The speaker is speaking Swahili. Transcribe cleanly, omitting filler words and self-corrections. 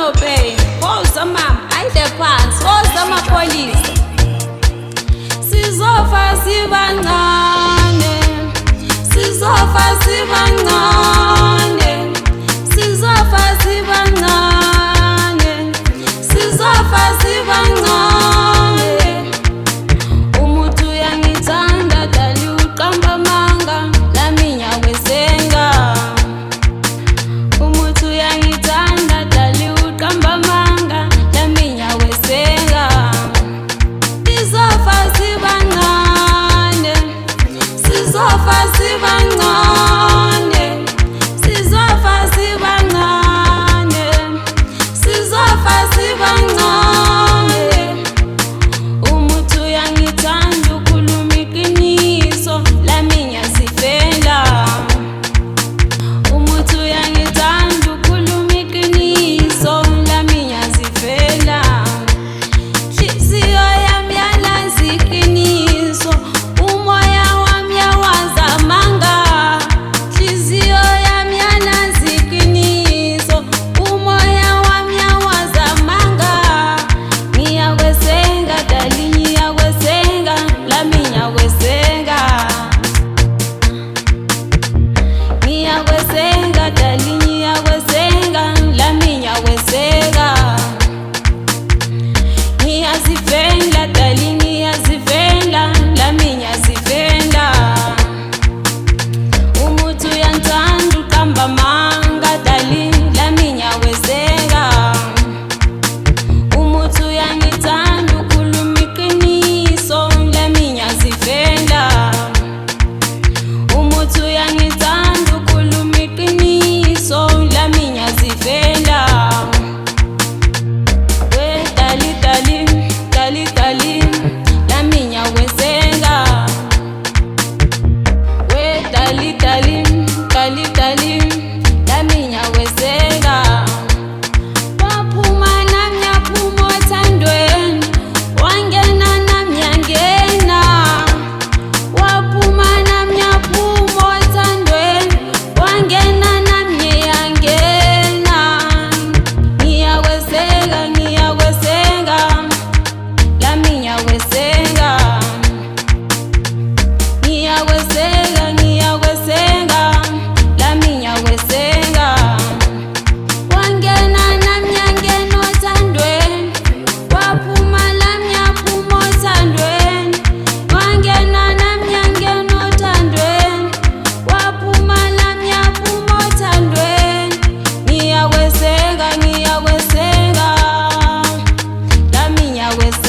no-pay. Woza mama, ayide phansi. Woza amapolisa. Sizofa sibancane, sizofa sibancane, sizofa sibancane, sizofa sibancane. Umuntu uyangithanda dali uqamba amanga, lami ngiyakwesenga. Umuntu uyangithanda dali uqamba amanga, lami ngiyakwesenga. Sizofa sibancane, sizofa sibancane, sizofa sibancane, sizofa sibancane. Umuntu uyangithanda ukhuluma iqiniso, lami ngiyazifela. Umuntu uyangithanda ukhuluma iqiniso, lami ngiyazifela. Nhliziyo yami yalazi iqiniso, umoya wami yawazi amanga. Nhliziyo yami yalazi iqiniso, umoya wami yawazi amanga. Ngiyakwesenga dali ngiyakwesenga, lami ngiyakwesenga. Ngiyakwesenga dali ngiyakwesenga, lami ngiyakwesenga. Ngiyazifela dali ngiyazifela, lami ngiyazifela. Umuntu uyangithanda uqamba amanga dali, lami ngiyakwesenga. Umuntu uyangithanda ukhuluma iqiniso, lami ngiyazifela. Umuntu uyangithanda ukhuluma iqiniso, lami ngiyazifela. We dali dali dali dali, lami ngiyakwesenga. We dali dali dali dali, lami ngiyakwesenga. Waphuma nami ngiyaphuma othandweni, wangena nami ngiyangena. Waphuma nami ngiyaphuma othandweni, wangena nami ngiyangena. Ngiyakwesenga ngiyakwesenga, lami ngiyakwesenga. Ngiyakwesenga ngiyakwesenga, lami ngiyakwesenga. Wangena nami ngiyangena othandweni, waphuma nami ngiyaphuma othandweni. Wangena nami ngiyangena othandweni, waphuma nami ngiyaphuma othandweni. Ngiyakwesenga ngiyakwesenga, lami ngiyakwesenga.